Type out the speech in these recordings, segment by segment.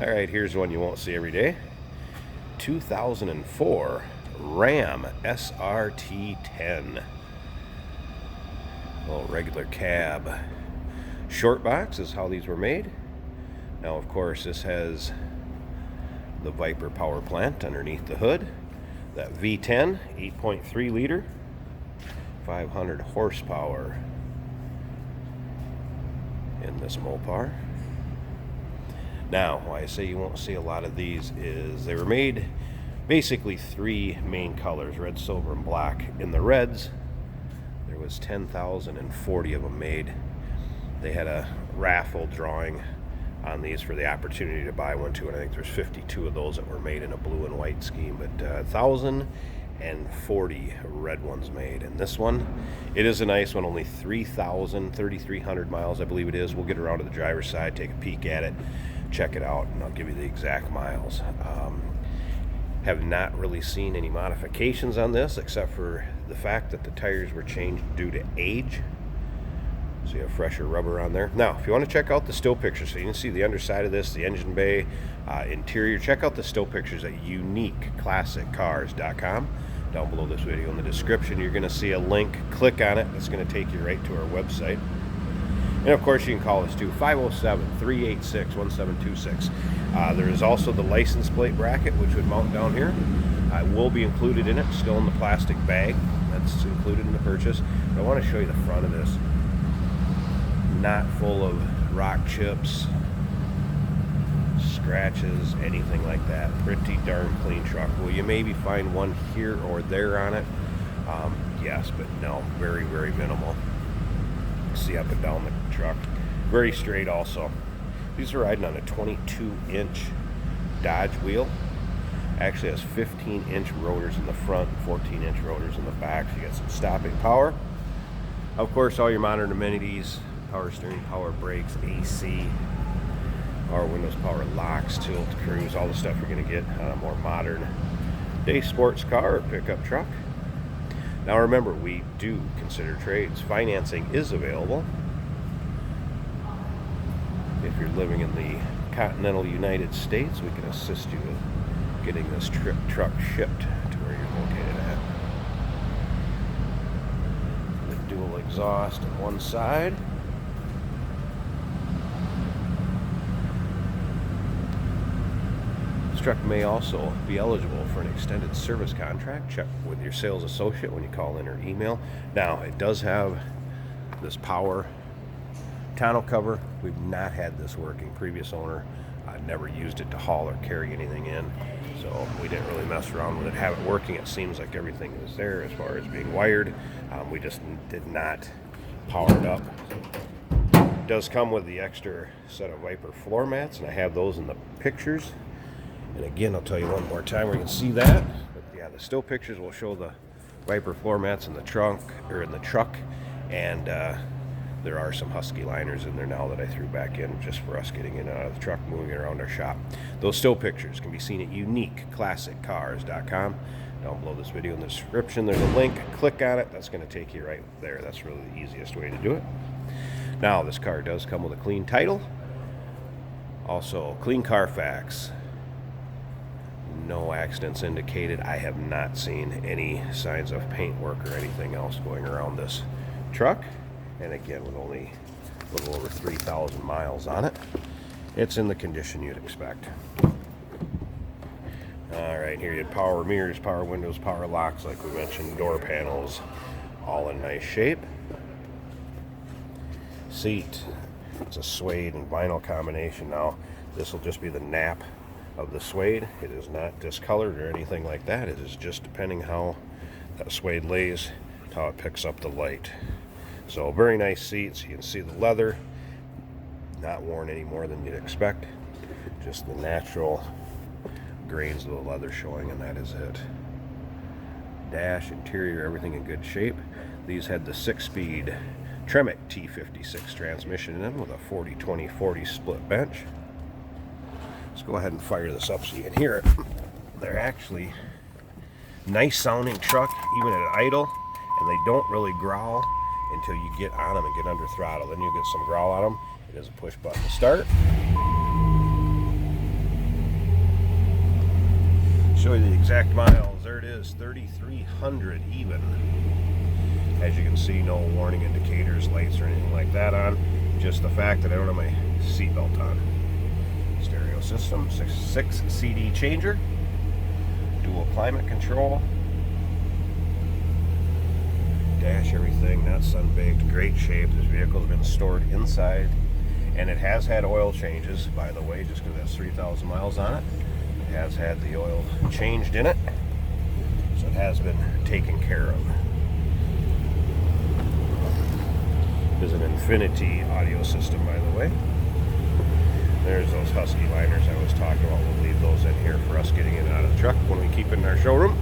All right, here's one you won't see every day. 2004 Ram SRT-10. Little regular cab. Short box is how these were made. Now, of course, this has the Viper power plant underneath the hood. That V10, 8.3 liter, 500 horsepower in this Mopar. Now, why I say you won't see a lot of these is they were made basically three main colors, red, silver, and black. In the reds, there was 10,040 of them made. They had a raffle drawing on these for the opportunity to buy one too, and I think there's 52 of those that were made in a blue and white scheme, but 1,040 red ones made. And this one, it is a nice one, only 3,300 miles, I believe it is. We'll get around to the driver's side, take a peek at it, check it out, and I'll give you the exact miles. Have not really seen any modifications on this except for the fact that the tires were changed due to age. So you have fresher rubber on there. Now, if you want to check out the still pictures, so you can see the underside of this, the engine bay, interior, check out the still pictures at uniqueclassiccars.com. Down below this video in the description, you're going to see a link. Click on it. That's going to take you right to our website. And of course, you can call us too, 507-386-1726. There is also the license plate bracket, which would mount down here. Will be included in it, still in the plastic bag. That's included in the purchase. But I want to show you the front of this. Not full of rock chips, scratches, anything like that. Pretty darn clean truck. Will you maybe find one here or there on it? Yes, but no, very, very minimal. See up and down the truck. Very straight also. These are riding on a 22-inch Dodge wheel. Actually has 15-inch rotors in the front, 14-inch rotors in the back. So you got some stopping power. Of course, all your modern amenities, power steering, power brakes, AC, power windows, power locks, tilt, cruise, all the stuff you're going to get on a more modern day sports car or pickup truck. Now remember, we do consider trades. Financing is available. If you're living in the continental United States, we can assist you with getting this truck shipped to where you're located at. The dual exhaust on one side. This truck may also be eligible for an extended service contract. Check with your sales associate when you call in or email. Now, it does have this power tonneau cover. We've not had this working. Previous owner never used it to haul or carry anything in, so we didn't really mess around with it. Have it working. It seems like everything is there as far as being wired. We just did not power it up. It does come with the extra set of Viper floor mats, and I have those in the pictures. And again, I'll tell you one more time where you can see that. But yeah, the still pictures will show the Viper floor mats in the trunk or in the truck, and there are some Husky liners in there now that I threw back in just for us getting in and out of the truck, moving it around our shop. Those still pictures can be seen at uniqueclassiccars.com. Down below this video in the description, there's a link. Click on it. That's going to take you right there. That's really the easiest way to do it. Now, this car does come with a clean title. Also, clean Carfax. No accidents indicated. I have not seen any signs of paint work or anything else going around this truck. And again, with only a little over 3,000 miles on it, it's in the condition you'd expect. All right, here you have power mirrors, power windows, power locks, like we mentioned, door panels, all in nice shape. Seat, it's a suede and vinyl combination. Now, this will just be the nap of the suede. It is not discolored or anything like that. It is just depending how that suede lays, how it picks up the light. So very nice seats. You can see the leather, not worn any more than you'd expect. Just the natural grains of the leather showing, and that is it. Dash, interior, everything in good shape. These had the 6-speed Tremec T56 transmission in them with a 40-20-40 split bench. Let's go ahead and fire this up so you can hear it. They're actually nice sounding truck, even at idle, and they don't really growl until you get on them and get under throttle. Then you'll get some growl on them. It is a push button to start. Show you the exact miles. There it is, 3,300 even. As you can see, no warning indicators, lights, or anything like that on. Just the fact that I don't have my seatbelt on. Stereo system, 6 CD changer, dual climate control. Dash, everything not sun-baked, great shape. This vehicle's been stored inside, and it has had oil changes, by the way, just because it has 3,000 miles on it. It has had the oil changed in it, so it has been taken care of. There's an Infinity audio system, by the way. There's those Husky liners I was talking about. We'll leave those in here for us getting in and out of the truck when we keep it in our showroom.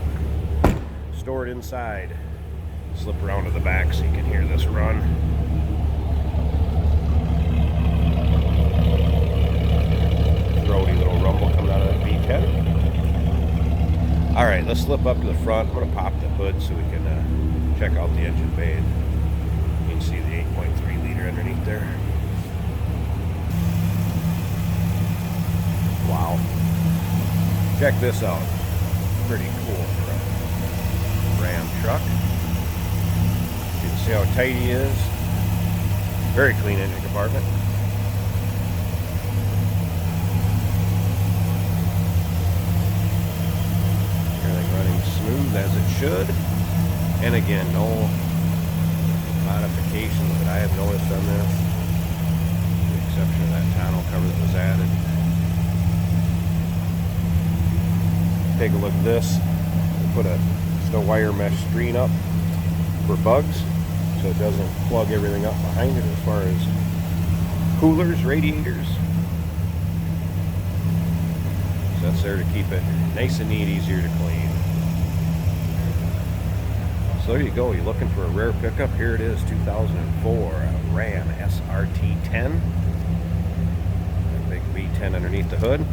Stored inside. Slip around to the back so you can hear this run. Throaty little rumble coming out of that V10. Alright, let's slip up to the front. I'm going to pop the hood so we can check out the engine bay. You can see the 8.3 liter underneath there. Wow. Check this out. Pretty cool for a Ram truck. You can see how tight he is. Very clean engine compartment. Everything running smooth as it should. And again, no modifications that I have noticed on this, with the exception of that tonneau cover that was added. Take a look at this. We put just a wire mesh screen up for bugs, so it doesn't plug everything up behind it as far as coolers, radiators. So that's there to keep it nice and neat, easier to clean. So there you go. You're looking for a rare pickup. Here it is, 2004 Ram SRT-10. Big V10 underneath the hood.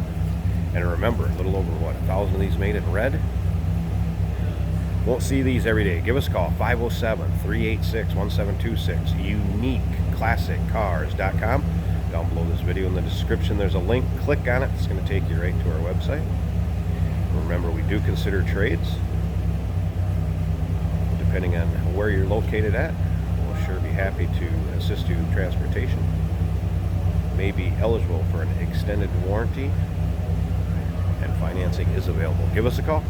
And remember, a little over, 1,000 of these made in red. Won't see these every day. Give us a call, 507-386-1726. UniqueClassicCars.com. Down below this video in the description, there's a link. Click on it. It's going to take you right to our website. Remember, we do consider trades. Depending on where you're located at, we'll sure be happy to assist you in transportation. May be eligible for an extended warranty, and financing is available. Give us a call.